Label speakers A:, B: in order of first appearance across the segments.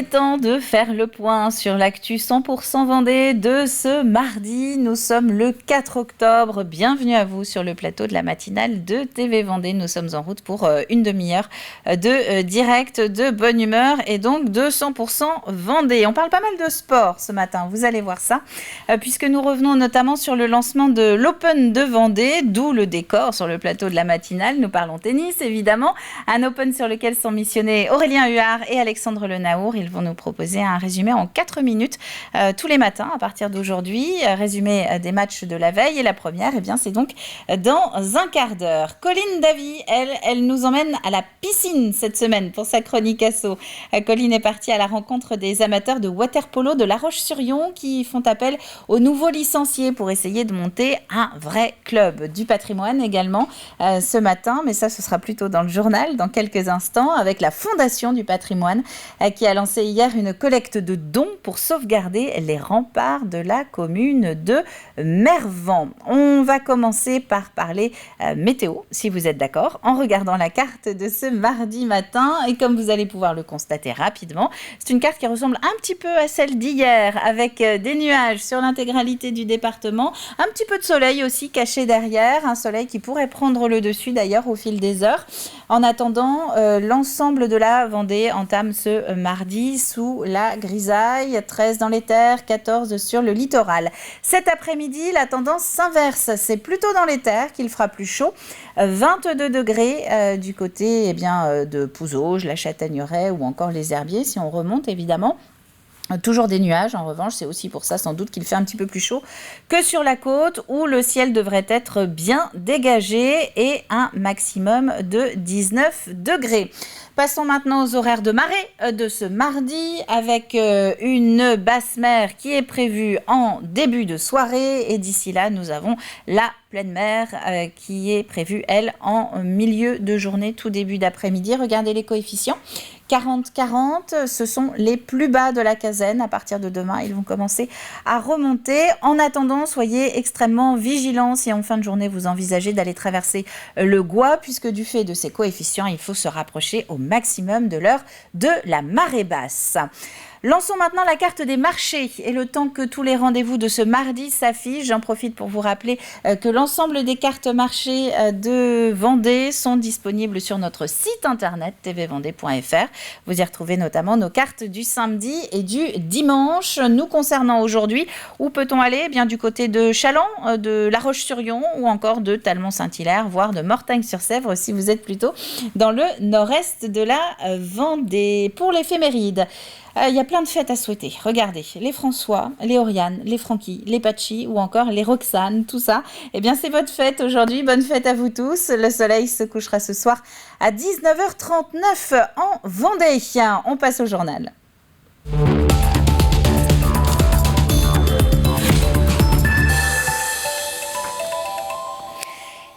A: est temps de faire le point sur l'actu 100% Vendée de ce mardi. Nous sommes le 4 octobre. Bienvenue à vous sur le plateau de la matinale de TV Vendée. Nous sommes en route pour une demi-heure de direct, de bonne humeur et donc de 100% Vendée. On parle pas mal de sport ce matin, vous allez voir ça, puisque nous revenons notamment sur le lancement de l'Open de Vendée, d'où le décor sur le plateau de la matinale. Nous parlons tennis, évidemment. Un Open sur lequel sont missionnés Aurélien Huard et Alexandre Le Naour. Ils vont nous proposer un résumé en 4 minutes tous les matins à partir d'aujourd'hui. Résumé des matchs de la veille. Et la première, eh bien, c'est donc dans un quart d'heure. Colline Davy, elle nous emmène à la piscine cette semaine pour sa chronique asso. Colline est partie à la rencontre des amateurs de water-polo de La Roche-sur-Yon qui font appel aux nouveaux licenciés pour essayer de monter un vrai club. Du patrimoine également ce matin, mais ça, ce sera plutôt dans le journal dans quelques instants avec la Fondation du patrimoine qui a lancé hier une collecte de dons pour sauvegarder les remparts de la commune de Mervan. On va commencer par parler météo, si vous êtes d'accord, en regardant la carte de ce mardi matin. Et comme vous allez pouvoir le constater rapidement, c'est une carte qui ressemble un petit peu à celle d'hier, avec des nuages sur l'intégralité du département, un petit peu de soleil aussi caché derrière, un soleil qui pourrait prendre le dessus d'ailleurs au fil des heures. En attendant, l'ensemble de la Vendée entame ce mardi sous la grisaille, 13 dans les terres, 14 sur le littoral. Cet après-midi, la tendance s'inverse. C'est plutôt dans les terres qu'il fera plus chaud. 22 degrés du côté de Pouzauges, la Châtaigneraie ou encore les Herbiers, si on remonte évidemment. Toujours des nuages, en revanche, c'est aussi pour ça sans doute qu'il fait un petit peu plus chaud que sur la côte où le ciel devrait être bien dégagé et un maximum de 19 degrés. Passons maintenant aux horaires de marée de ce mardi avec une basse mer qui est prévue en début de soirée et d'ici là nous avons la pleine mer qui est prévue elle en milieu de journée, tout début d'après-midi. Regardez les coefficients. 40-40, ce sont les plus bas de la quinzaine. À partir de demain, ils vont commencer à remonter. En attendant, soyez extrêmement vigilants si en fin de journée, vous envisagez d'aller traverser le Gois, puisque du fait de ces coefficients, il faut se rapprocher au maximum de l'heure de la marée basse. Lançons maintenant la carte des marchés et le temps que tous les rendez-vous de ce mardi s'affichent, j'en profite pour vous rappeler que l'ensemble des cartes marchés de Vendée sont disponibles sur notre site internet tvvendée.fr. Vous y retrouvez notamment nos cartes du samedi et du dimanche. Nous concernant aujourd'hui, où peut-on aller ? Eh bien, du côté de Chaland, de La Roche-sur-Yon ou encore de Talmont-Saint-Hilaire, voire de Mortagne-sur-Sèvre si vous êtes plutôt dans le nord-est de la Vendée. Pour l'éphéméride, il y a plein de fêtes à souhaiter. Regardez, les François, les Oriane, les Francky, les Pachi ou encore les Roxane, tout ça. Eh bien, c'est votre fête aujourd'hui. Bonne fête à vous tous. Le soleil se couchera ce soir à 19h39 en Vendée. On passe au journal.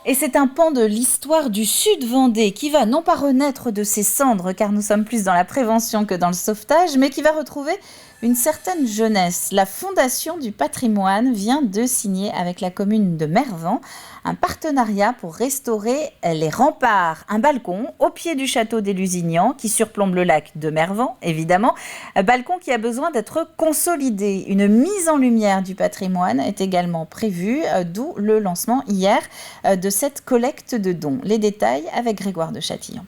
A: Et c'est un pan de l'histoire du Sud Vendée qui va non pas renaître de ses cendres, car nous sommes plus dans la prévention que dans le sauvetage, mais qui va retrouver une certaine jeunesse. La Fondation du patrimoine vient de signer avec la commune de Mervan un partenariat pour restaurer les remparts. Un balcon au pied du château des Lusignan qui surplombe le lac de Mervan, évidemment. Un balcon qui a besoin d'être consolidé. Une mise en lumière du patrimoine est également prévue, d'où le lancement hier de cette collecte de dons. Les détails avec Grégoire de Châtillon.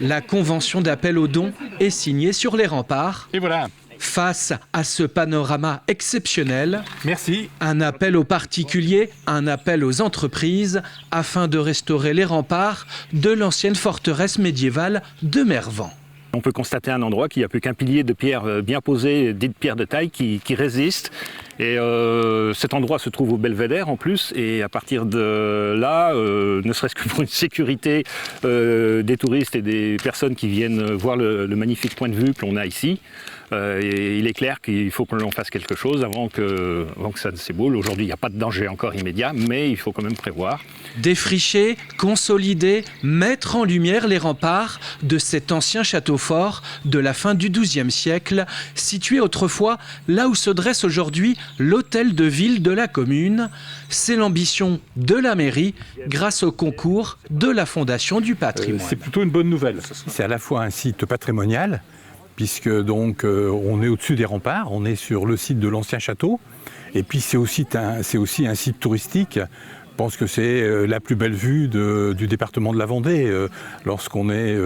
B: La convention d'appel aux dons est signée sur les remparts.
C: Et voilà.
B: Face à ce panorama exceptionnel,
C: Merci.
B: Un appel aux particuliers, un appel aux entreprises afin de restaurer les remparts de l'ancienne forteresse médiévale de Mervan.
C: On peut constater un endroit qui n'a plus qu'un pilier de pierre bien posé, dit de pierre de taille, qui résiste. Et cet endroit se trouve au Belvédère en plus. Et à partir de là, ne serait-ce que pour une sécurité des touristes et des personnes qui viennent voir le magnifique point de vue que l'on a ici, Et il est clair qu'il faut que l'on fasse quelque chose avant que ça ne s'éboule. Aujourd'hui, il n'y a pas de danger encore immédiat, mais il faut quand même prévoir.
B: Défricher, consolider, mettre en lumière les remparts de cet ancien château fort de la fin du XIIe siècle, situé autrefois là où se dresse aujourd'hui l'hôtel de ville de la commune. C'est l'ambition de la mairie grâce au concours de la Fondation du patrimoine.
D: C'est plutôt une bonne nouvelle. C'est à la fois un site patrimonial, puisque donc on est au-dessus des remparts, on est sur le site de l'ancien château, et puis c'est aussi un site touristique. Je pense que c'est la plus belle vue du département de la Vendée, lorsqu'on est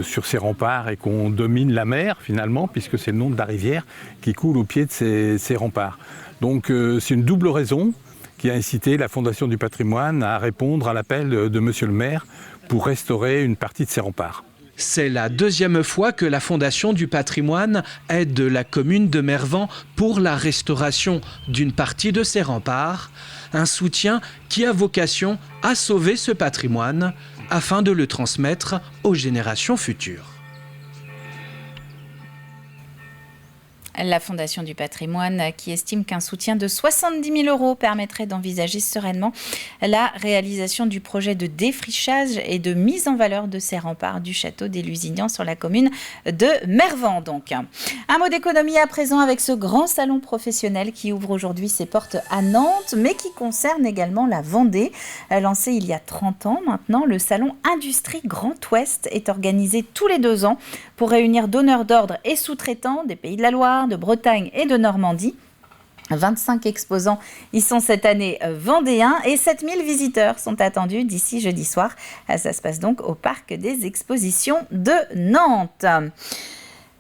D: sur ces remparts et qu'on domine la mer finalement, puisque c'est le nom de la rivière qui coule au pied de ces remparts. Donc c'est une double raison qui a incité la Fondation du patrimoine à répondre à l'appel de Monsieur le maire pour restaurer une partie de ces remparts.
B: C'est la deuxième fois que la Fondation du patrimoine aide la commune de Mervan pour la restauration d'une partie de ses remparts. Un soutien qui a vocation à sauver ce patrimoine afin de le transmettre aux générations futures.
A: La Fondation du patrimoine qui estime qu'un soutien de 70 000 € permettrait d'envisager sereinement la réalisation du projet de défrichage et de mise en valeur de ces remparts du château des Lusignans sur la commune de Mervan. Donc, un mot d'économie à présent avec ce grand salon professionnel qui ouvre aujourd'hui ses portes à Nantes, mais qui concerne également la Vendée. Lancé il y a 30 ans maintenant, le salon Industrie Grand Ouest est organisé tous les 2 ans pour réunir donneurs d'ordre et sous-traitants des Pays de la Loire, de Bretagne et de Normandie. 25 exposants y sont cette année vendéens et 7000 visiteurs sont attendus d'ici jeudi soir. Ça se passe donc au Parc des Expositions de Nantes.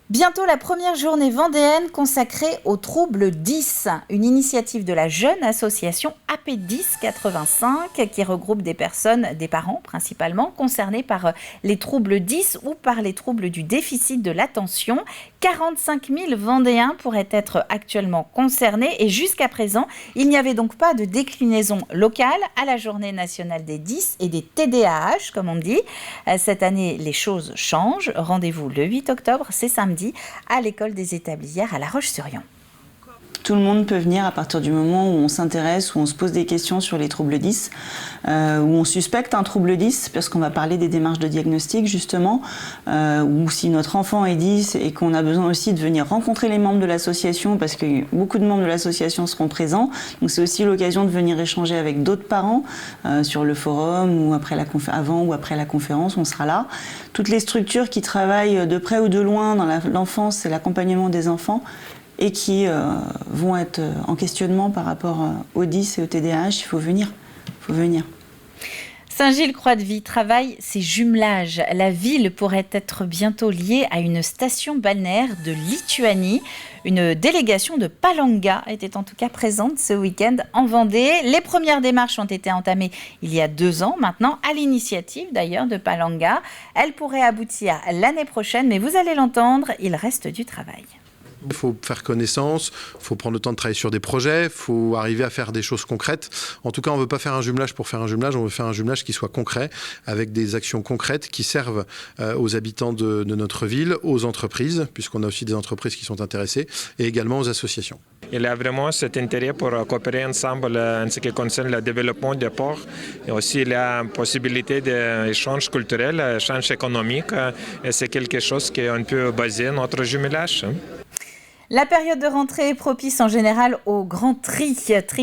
A: Bientôt la première journée vendéenne consacrée aux troubles 10, une initiative de la jeune association AP10 85 qui regroupe des personnes, des parents principalement, concernés par les troubles 10 ou par les troubles du déficit de l'attention. 45 000 Vendéens pourraient être actuellement concernés et jusqu'à présent, il n'y avait donc pas de déclinaison locale à la journée nationale des 10 et des TDAH, comme on dit. Cette année, les choses changent. Rendez-vous le 8 octobre, c'est samedi, à l'école des Établières à La Roche-sur-Yon.
E: Tout le monde peut venir à partir du moment où on s'intéresse, où on se pose des questions sur les troubles 10, où on suspecte un trouble 10, parce qu'on va parler des démarches de diagnostic justement, ou si notre enfant est 10 et qu'on a besoin aussi de venir rencontrer les membres de l'association, parce que beaucoup de membres de l'association seront présents. Donc c'est aussi l'occasion de venir échanger avec d'autres parents sur le forum ou avant ou après la conférence, on sera là. Toutes les structures qui travaillent de près ou de loin dans l'enfance et l'accompagnement des enfants, et qui vont être en questionnement par rapport aux 10 et au TDAH, il faut venir.
A: Saint-Gilles-Croix-de-Vie travaille ses jumelages. La ville pourrait être bientôt liée à une station balnéaire de Lituanie. Une délégation de Palanga était en tout cas présente ce week-end en Vendée. Les premières démarches ont été entamées il y a 2 ans maintenant, à l'initiative d'ailleurs de Palanga. Elles pourraient aboutir l'année prochaine, mais vous allez l'entendre, il reste du travail.
F: Il faut faire connaissance, il faut prendre le temps de travailler sur des projets, il faut arriver à faire des choses concrètes. En tout cas, on ne veut pas faire un jumelage pour faire un jumelage, on veut faire un jumelage qui soit concret, avec des actions concrètes qui servent aux habitants de notre ville, aux entreprises, puisqu'on a aussi des entreprises qui sont intéressées, et également aux associations.
G: Il y a vraiment cet intérêt pour coopérer ensemble en ce qui concerne le développement des ports, et aussi la possibilité d'échange culturel, d'échange économique, et c'est quelque chose qu'on peut baser notre jumelage.
A: La période de rentrée est propice en général au grand tri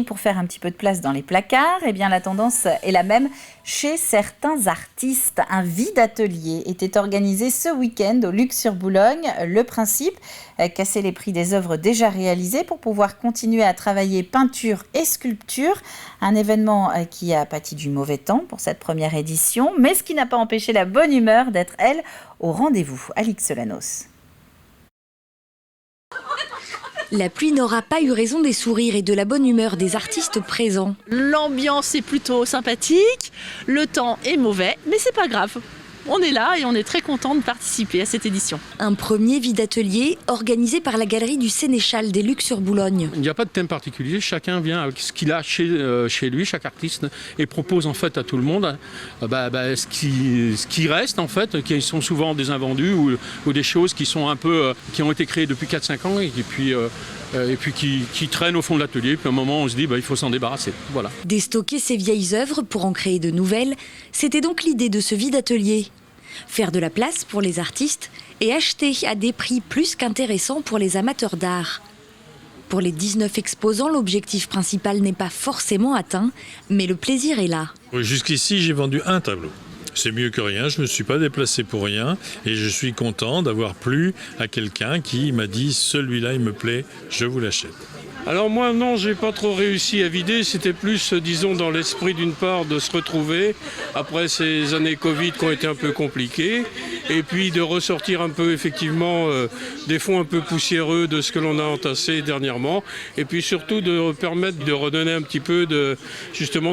A: pour faire un petit peu de place dans les placards. Eh bien, la tendance est la même chez certains artistes. Un vide atelier était organisé ce week-end au Luc-sur-Boulogne. Le principe, casser les prix des œuvres déjà réalisées pour pouvoir continuer à travailler peinture et sculpture. Un événement qui a pâti du mauvais temps pour cette première édition, mais ce qui n'a pas empêché la bonne humeur d'être, elle, au rendez-vous. Alix Solanos.
H: La pluie n'aura pas eu raison des sourires et de la bonne humeur des artistes présents.
I: L'ambiance est plutôt sympathique, le temps est mauvais, mais c'est pas grave. on est là et on est très content de participer à cette édition.
H: Un premier vide-atelier organisé par la galerie du Sénéchal des Lucs-sur-Boulogne.
J: Il n'y a pas de thème particulier, chacun vient avec ce qu'il a chez lui, chaque artiste, et propose en fait à tout le monde ce qui reste en fait, qui sont souvent des invendus ou des choses qui sont qui ont été créées depuis 4-5 ans et puis qui traînent au fond de l'atelier. Puis à un moment, on se dit il faut s'en débarrasser. Voilà.
H: Déstocker ces vieilles œuvres pour en créer de nouvelles, c'était donc l'idée de ce vide-atelier. Faire de la place pour les artistes et acheter à des prix plus qu'intéressants pour les amateurs d'art. Pour les 19 exposants, l'objectif principal n'est pas forcément atteint, mais le plaisir est là.
K: Jusqu'ici, j'ai vendu un tableau. C'est mieux que rien, je ne me suis pas déplacé pour rien et je suis content d'avoir plu à quelqu'un qui m'a dit « celui-là, il me plaît, je vous l'achète ».
L: Alors moi non, j'ai pas trop réussi à vider, c'était plus disons dans l'esprit d'une part de se retrouver après ces années Covid qui ont été un peu compliquées et puis de ressortir un peu effectivement des fonds un peu poussiéreux de ce que l'on a entassé dernièrement et puis surtout de permettre de redonner un petit peu de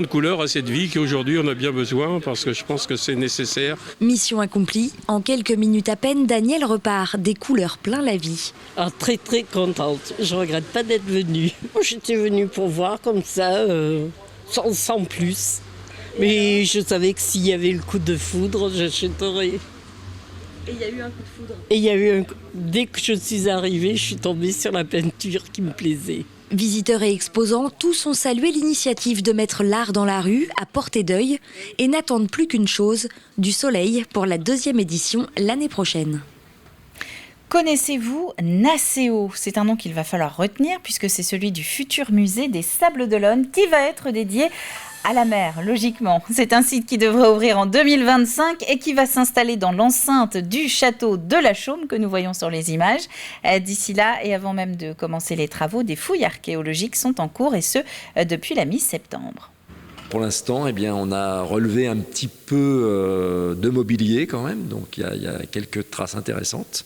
L: couleur à cette vie qu'aujourd'hui on a bien besoin parce que je pense que c'est nécessaire.
H: Mission accomplie, en quelques minutes à peine, Daniel repart, des couleurs plein la vie.
M: Très très contente, je regrette pas d'être venue. J'étais venue pour voir comme ça, sans plus. Mais je savais que s'il y avait le coup de foudre, j'achèterais.
I: Et il y a eu un coup de foudre.
M: Et il y a eu dès que je suis arrivée, je suis tombée sur la peinture qui me plaisait.
H: Visiteurs et exposants, tous ont salué l'initiative de mettre l'art dans la rue, à portée d'œil, et n'attendent plus qu'une chose, du soleil pour la 2e édition l'année prochaine.
A: Connaissez-vous Nacéo ? C'est un nom qu'il va falloir retenir puisque c'est celui du futur musée des Sables d'Olonne qui va être dédié à la mer, logiquement. C'est un site qui devrait ouvrir en 2025 et qui va s'installer dans l'enceinte du château de la Chaume que nous voyons sur les images. D'ici là, et avant même de commencer les travaux, des fouilles archéologiques sont en cours et ce, depuis la mi-septembre.
N: Pour l'instant, on a relevé un petit peu de mobilier quand même, donc il y a quelques traces intéressantes.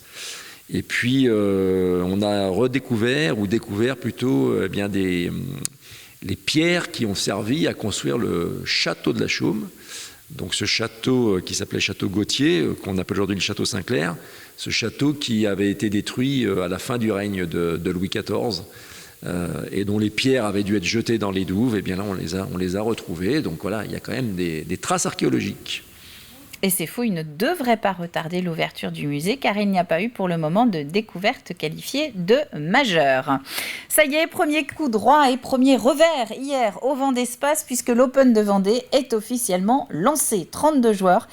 N: Et puis, on a redécouvert, ou découvert plutôt, les pierres qui ont servi à construire le château de la Chaume. Donc ce château qui s'appelait Château Gauthier, qu'on appelle aujourd'hui le Château Saint-Clair, ce château qui avait été détruit à la fin du règne de Louis XIV et dont les pierres avaient dû être jetées dans les douves, et bien là on les a retrouvées. Donc voilà, il y a quand même des traces archéologiques.
A: Et ces fouilles ne devraient pas retarder l'ouverture du musée car il n'y a pas eu pour le moment de découverte qualifiée de majeure. Ça y est, premier coup droit et premier revers hier au Vendée Espace puisque l'Open de Vendée est officiellement lancé. 32 joueurs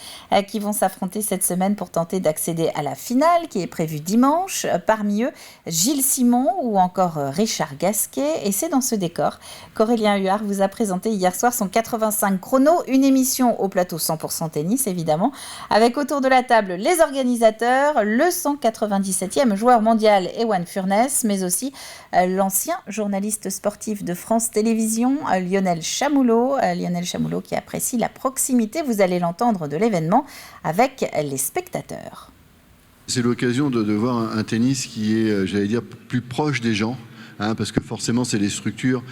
A: qui vont s'affronter cette semaine pour tenter d'accéder à la finale qui est prévue dimanche. Parmi eux, Gilles Simon ou encore Richard Gasquet. Et c'est dans ce décor qu'Aurélien Huard vous a présenté hier soir son 85 chrono, une émission au plateau 100% tennis évidemment, avec autour de la table les organisateurs, le 197e joueur mondial Ewan Furness, mais aussi l'ancien journaliste sportif de France Télévisions, Lionel Chamoulot qui apprécie la proximité, vous allez l'entendre, de l'événement avec les spectateurs.
O: C'est l'occasion de voir un tennis qui est, j'allais dire, plus proche des gens. Parce que forcément, c'est des structures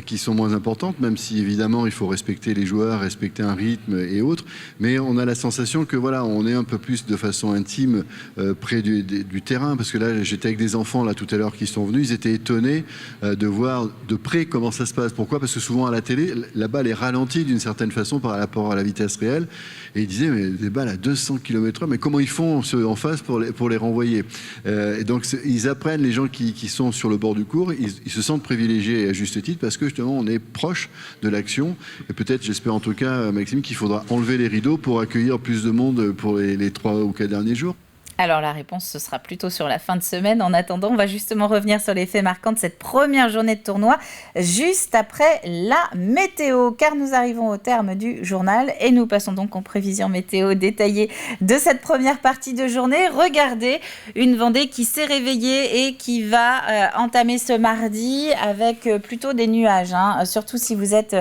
O: qui sont moins importantes, même si évidemment, il faut respecter les joueurs, respecter un rythme et autres. Mais on a la sensation que voilà, on est un peu plus de façon intime près du terrain. Parce que là, j'étais avec des enfants là tout à l'heure qui sont venus, ils étaient étonnés de voir de près comment ça se passe. Pourquoi ? Parce que souvent à la télé, la balle est ralentie d'une certaine façon par rapport à la vitesse réelle. Et ils disaient, mais des balles à 200 km/h, mais comment ils font ceux en face pour les renvoyer ? Et donc, ils apprennent, les gens qui sont sur le bord du cours, ils se sentent privilégiés et à juste titre parce que justement on est proche de l'action et peut-être, j'espère en tout cas Maxime, qu'il faudra enlever les rideaux pour accueillir plus de monde pour les 3 ou 4 derniers jours.
A: Alors la réponse, ce sera plutôt sur la fin de semaine. En attendant, on va justement revenir sur les faits marquants de cette première journée de tournoi, juste après la météo, car nous arrivons au terme du journal et nous passons donc en prévision météo détaillée de cette première partie de journée. Regardez, une Vendée qui s'est réveillée et qui va entamer ce mardi avec plutôt des nuages, surtout si vous êtes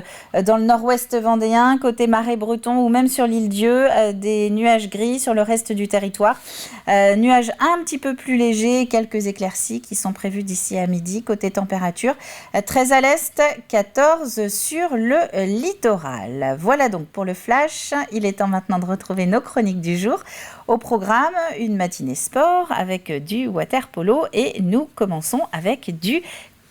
A: dans le nord-ouest vendéen, côté Marais breton ou même sur l'île Dieu, des nuages gris sur le reste du territoire. Nuages un petit peu plus légers, quelques éclaircies qui sont prévues d'ici à midi. Côté température, 13 à l'est, 14 sur le littoral. Voilà donc pour le flash. Il est temps maintenant de retrouver nos chroniques du jour. Au programme, une matinée sport avec du water polo et nous commençons avec du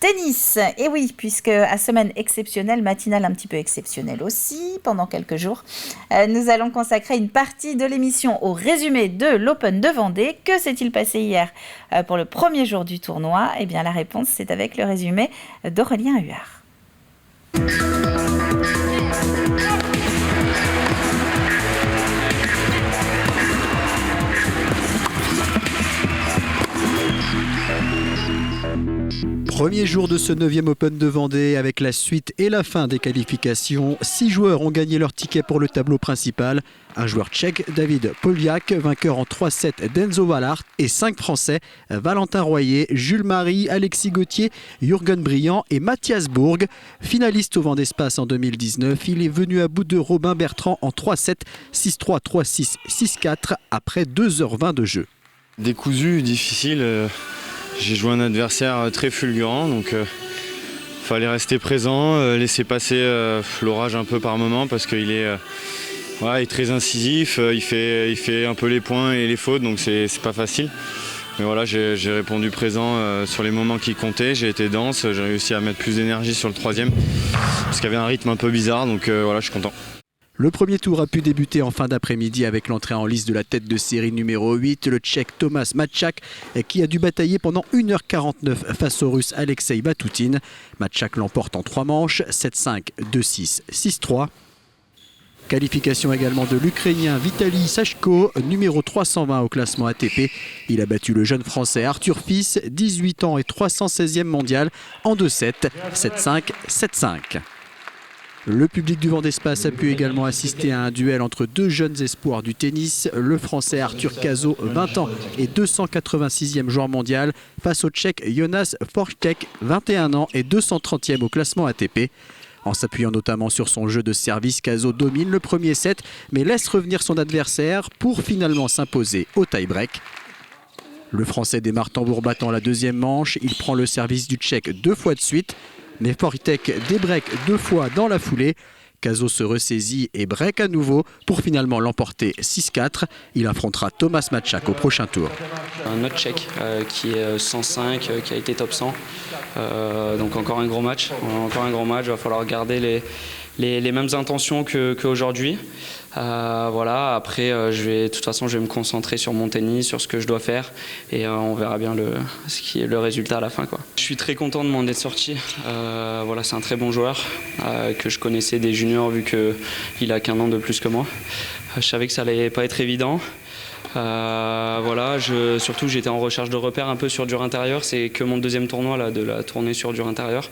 A: tennis. Et oui, puisque à semaine exceptionnelle, matinale un petit peu exceptionnelle aussi, pendant quelques jours, nous allons consacrer une partie de l'émission au résumé de l'Open de Vendée. Que s'est-il passé hier pour le premier jour du tournoi ? Eh bien, la réponse, c'est avec le résumé d'Aurélien Huard.
P: Premier jour de ce 9e Open de Vendée avec la suite et la fin des qualifications. 6 joueurs ont gagné leur ticket pour le tableau principal. Un joueur tchèque, David Poliak, vainqueur en 3-7 d'Enzo Wallart, et 5 Français, Valentin Royer, Jules Marie, Alexis Gauthier, Jürgen Briand et Mathias Bourg. Finaliste au Vendée Space en 2019, il est venu à bout de Robin Bertrand en 3-7, 6-3, 3-6, 6-4 après 2h20 de jeu.
Q: Décousu, difficile. J'ai joué un adversaire très fulgurant, donc fallait rester présent, laisser passer l'orage un peu par moment parce qu'il est, il est très incisif, il fait un peu les points et les fautes, donc c'est pas facile. Mais voilà, j'ai répondu présent sur les moments qui comptaient, j'ai été dense, j'ai réussi à mettre plus d'énergie sur le 3e parce qu'il y avait un rythme un peu bizarre, donc voilà, je suis content.
P: Le premier tour a pu débuter en fin d'après-midi avec l'entrée en lice de la tête de série numéro 8, le Tchèque Tomas Matchak, qui a dû batailler pendant 1h49 face au Russe Alexei Batoutine. Matchak l'emporte en 3 manches, 7-5, 2-6, 6-3. Qualification également de l'Ukrainien Vitaly Sachko, numéro 320 au classement ATP. Il a battu le jeune Français Arthur Fils, 18 ans et 316e mondial, en 2-7, 7-5, 7-5. Le public du Vendée Space a pu également assister à un duel entre 2 jeunes espoirs du tennis, le Français Arthur Cazot, 20 ans et 286e joueur mondial, face au Tchèque Jonas Fortek, 21 ans et 230e au classement ATP. En s'appuyant notamment sur son jeu de service, Cazot domine le premier set, mais laisse revenir son adversaire pour finalement s'imposer au tie-break. Le Français démarre tambour battant la 2e manche, il prend le service du Tchèque 2 fois de suite. Mais Fortek débreak 2 fois dans la foulée. Cazot se ressaisit et break à nouveau pour finalement l'emporter 6-4. Il affrontera Tomas Matchak au prochain tour.
R: Un autre Tchèque qui est 105, qui a été top 100. Donc encore un gros match. Il va falloir garder les mêmes intentions qu'aujourd'hui. Voilà. Après, de toute façon, je vais me concentrer sur mon tennis, sur ce que je dois faire, et on verra bien le résultat à la fin, quoi. Je suis très content de m'en être sorti. Voilà, c'est un très bon joueur que je connaissais des juniors vu qu'il a qu'un an de plus que moi. Je savais que ça allait pas être évident. Voilà, surtout j'étais en recherche de repères un peu sur dur intérieur. C'est que mon 2e tournoi là, de la tournée sur dur intérieur.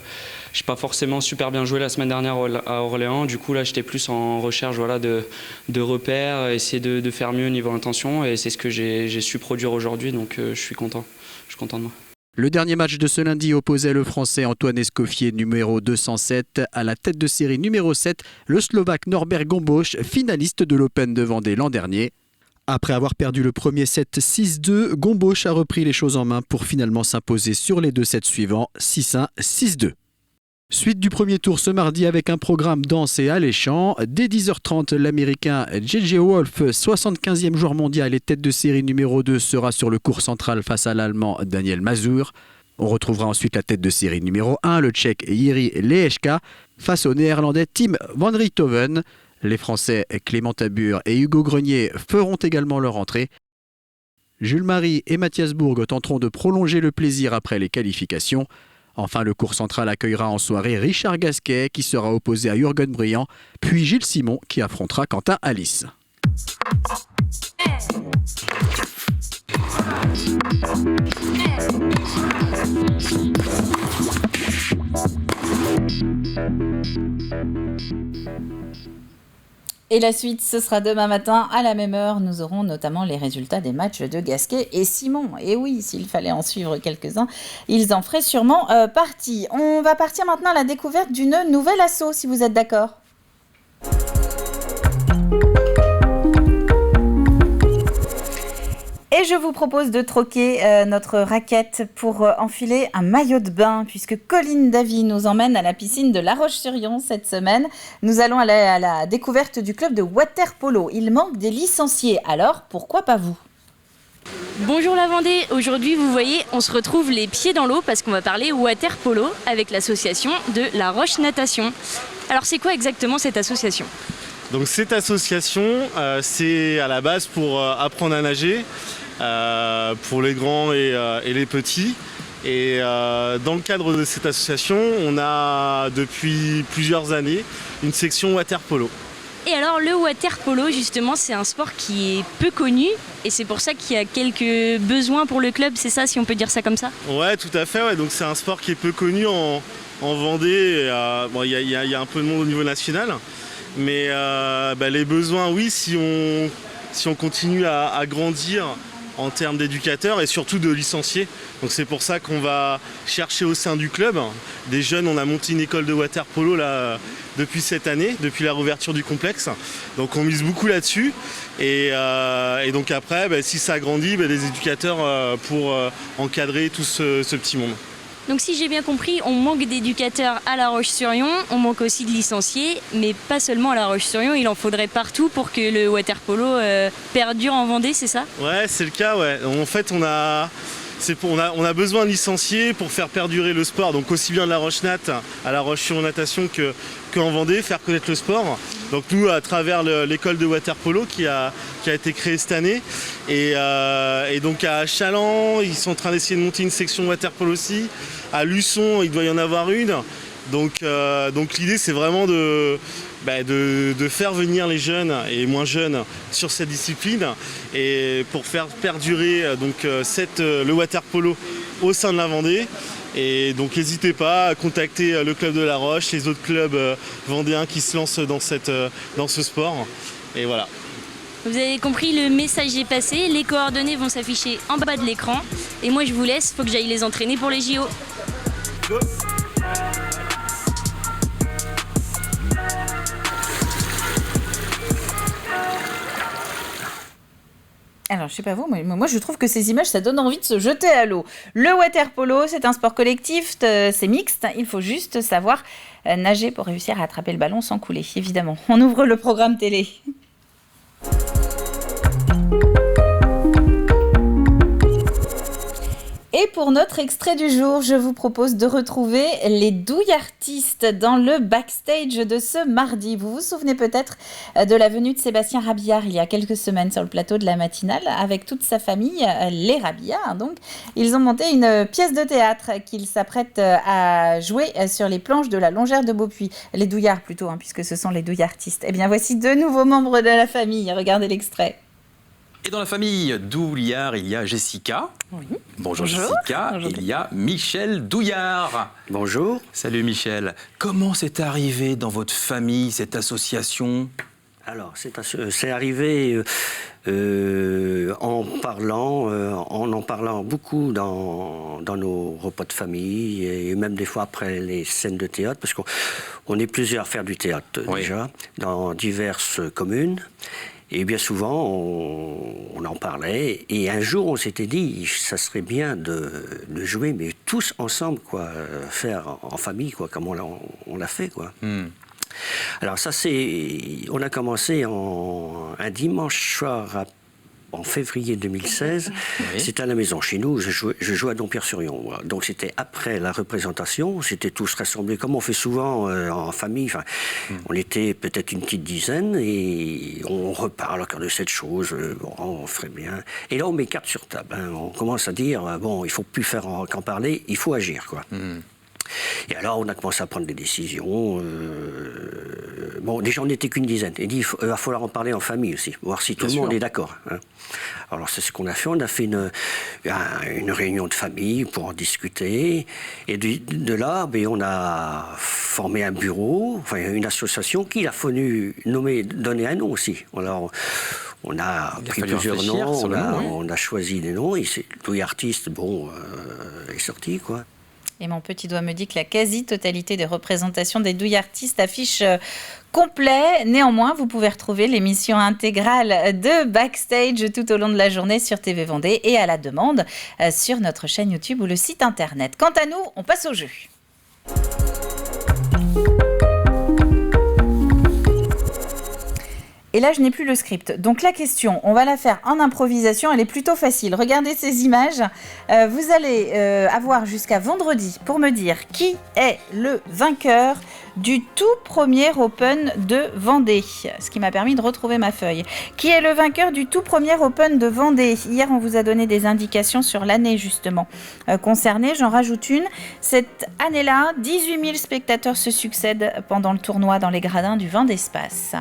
R: Je n'ai pas forcément super bien joué la semaine dernière à Orléans. Du coup là j'étais plus en recherche de repères, essayer de faire mieux au niveau intention, et c'est ce que j'ai su produire aujourd'hui, donc je suis content de moi.
P: Le dernier match de ce lundi opposait le Français Antoine Escoffier, numéro 207, à la tête de série numéro 7, le Slovaque Norbert Gombosch, finaliste de l'Open de Vendée l'an dernier. Après avoir perdu le premier set 6-2, Gombosch a repris les choses en main pour finalement s'imposer sur les 2 sets suivants, 6-1, 6-2. Suite du premier tour ce mardi avec un programme dense et alléchant. Dès 10h30, l'Américain J.J. Wolf, 75e joueur mondial et tête de série numéro 2, sera sur le court central face à l'Allemand Daniel Mazur. On retrouvera ensuite la tête de série numéro 1, le Tchèque Jiří Lehečka, face au Néerlandais Tim van Richthoven. Les Français Clément Tabur et Hugo Grenier feront également leur entrée. Jules Marie et Mathias Bourg tenteront de prolonger le plaisir après les qualifications. Enfin, le court central accueillera en soirée Richard Gasquet qui sera opposé à Jürgen Briand, puis Gilles Simon qui affrontera Quentin Alice.
A: Et la suite, ce sera demain matin à la même heure. Nous aurons notamment les résultats des matchs de Gasquet et Simon. Et oui, s'il fallait en suivre quelques-uns, ils en feraient sûrement partie. On va partir maintenant à la découverte d'une nouvelle asso, si vous êtes d'accord. Et je vous propose de troquer notre raquette pour enfiler un maillot de bain, puisque Colline Davy nous emmène à la piscine de La Roche-sur-Yon cette semaine. Nous allons aller à la découverte du club de water polo. Il manque des licenciés, alors pourquoi pas vous ?
S: Bonjour la Vendée, aujourd'hui vous voyez on se retrouve les pieds dans l'eau parce qu'on va parler water polo avec l'association de La Roche Natation. Alors c'est quoi exactement cette association ?
T: Donc cette association, c'est à la base pour apprendre à nager, pour les grands et les petits. Et dans le cadre de cette association, on a depuis plusieurs années une section water polo.
S: Et alors le water polo justement c'est un sport qui est peu connu et c'est pour ça qu'il y a quelques besoins pour le club, c'est ça si on peut dire ça comme ça ?
T: Ouais tout à fait, ouais. Donc c'est un sport qui est peu connu en Vendée, il y a un peu de monde au niveau national. Mais les besoins, oui, si on continue à grandir en termes d'éducateurs et surtout de licenciés. Donc c'est pour ça qu'on va chercher au sein du club des jeunes. On a monté une école de water polo là, depuis cette année, depuis la réouverture du complexe. Donc on mise beaucoup là-dessus. Et donc après, si ça grandit, des éducateurs pour encadrer tout ce petit monde.
S: Donc si j'ai bien compris, on manque d'éducateurs à La Roche-sur-Yon, on manque aussi de licenciés, mais pas seulement à La Roche-sur-Yon, il en faudrait partout pour que le water polo perdure en Vendée, c'est ça ?
T: Ouais, c'est le cas, ouais. En fait, on a besoin de licenciés pour faire perdurer le sport, donc aussi bien de La Roche-Nat à La Roche-sur Natation qu'en Vendée, faire connaître le sport. Donc nous, à travers l'école de water polo qui a été créée cette année, et donc à Chaland, ils sont en train d'essayer de monter une section water polo aussi. À Luçon, il doit y en avoir une. Donc l'idée, c'est vraiment de faire venir les jeunes et moins jeunes sur cette discipline et pour faire perdurer le water polo au sein de la Vendée. Et donc n'hésitez pas à contacter le club de La Roche, les autres clubs vendéens qui se lancent dans ce sport. Et voilà.
S: Vous avez compris, le message est passé, les coordonnées vont s'afficher en bas de l'écran. Et moi je vous laisse, il faut que j'aille les entraîner pour les JO. Go.
A: Alors, je sais pas vous, mais moi je trouve que ces images, ça donne envie de se jeter à l'eau. Le water polo, c'est un sport collectif, c'est mixte. Il faut juste savoir nager pour réussir à attraper le ballon sans couler, évidemment. On ouvre le programme télé. Et pour notre extrait du jour, je vous propose de retrouver les douillartistes dans le backstage de ce mardi. Vous vous souvenez peut-être de la venue de Sébastien Rabillard il y a quelques semaines sur le plateau de la matinale avec toute sa famille, les Rabillard. Donc, ils ont monté une pièce de théâtre qu'ils s'apprêtent à jouer sur les planches de la Longère de Beaupuy. Les douillards plutôt, puisque ce sont les douillartistes. Eh bien, voici deux nouveaux membres de la famille. Regardez l'extrait.
U: Et dans la famille Douillard, il y a Jessica.
A: Oui.
U: Bonjour Jessica.
A: Bonjour.
U: Il y a Michel Douillard.
V: Bonjour.
U: Salut Michel. Comment c'est arrivé dans votre famille, cette association ?
V: Alors, c'est arrivé en en parlant beaucoup dans nos repas de famille et même des fois après les scènes de théâtre, parce qu'on est plusieurs à faire du théâtre déjà, dans diverses communes. Et bien souvent, on en parlait. Et un jour, on s'était dit, ça serait bien de jouer, mais tous ensemble, quoi, faire en famille, quoi, comme on l'a fait, quoi. Alors ça, on a commencé un dimanche soir en février 2016. Oui. C'était à la maison chez nous. Je jouais à Dompierre-sur-Yon. Voilà. Donc c'était après la représentation. C'était tous rassemblés comme on fait souvent en famille. Enfin, on était peut-être une petite dizaine et on reparle encore de cette chose. On ferait bien. Et là, on met carte sur table. On commence à dire bon, il faut plus faire qu'en parler. Il faut agir, quoi. Et alors, on a commencé à prendre des décisions. Bon, déjà, on n'était qu'une dizaine. Il dit, il va falloir en parler en famille aussi, voir si tout le monde est d'accord. Alors, c'est ce qu'on a fait. On a fait une réunion de famille pour en discuter. Et de là, on a formé un bureau, enfin, une association qu'il a fallu donner un nom aussi. Alors, on a pris plusieurs noms, on a choisi des noms. Et Douillartiste, est sorti, quoi.
A: Et mon petit doigt me dit que la quasi-totalité des représentations des douilles artistes affichent complet. Néanmoins, vous pouvez retrouver l'émission intégrale de Backstage tout au long de la journée sur TV Vendée et à la demande sur notre chaîne YouTube ou le site internet. Quant à nous, on passe au jeu. Et là, je n'ai plus le script. Donc la question, on va la faire en improvisation. Elle est plutôt facile. Regardez ces images. Vous allez avoir jusqu'à vendredi pour me dire qui est le vainqueur du tout premier Open de Vendée. Ce qui m'a permis de retrouver ma feuille. Qui est le vainqueur du tout premier Open de Vendée? Hier, on vous a donné des indications sur l'année justement concernée. J'en rajoute une. Cette année-là, 18 000 spectateurs se succèdent pendant le tournoi dans les gradins du Vin d'Espace.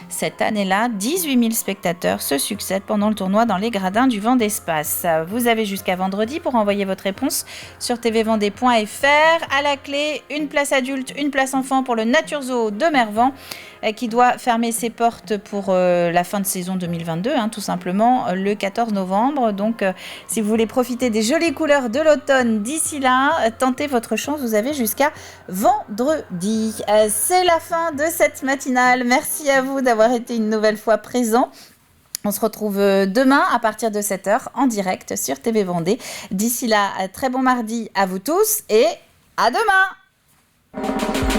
A: Cette année-là, 18 000 spectateurs se succèdent pendant le tournoi dans les gradins du Vin d'Espace. Vous avez jusqu'à vendredi pour envoyer votre réponse sur tvvendée.fr. À la clé, une place adulte, une place enfant pour le Nature Zoo de Mervan qui doit fermer ses portes pour la fin de saison 2022, tout simplement le 14 novembre. Donc, si vous voulez profiter des jolies couleurs de l'automne d'ici là, tentez votre chance. Vous avez jusqu'à vendredi. C'est la fin de cette matinale. Merci à vous d'avoir été une nouvelle fois présents. On se retrouve demain à partir de 7h en direct sur TV Vendée. D'ici là, très bon mardi à vous tous et à demain!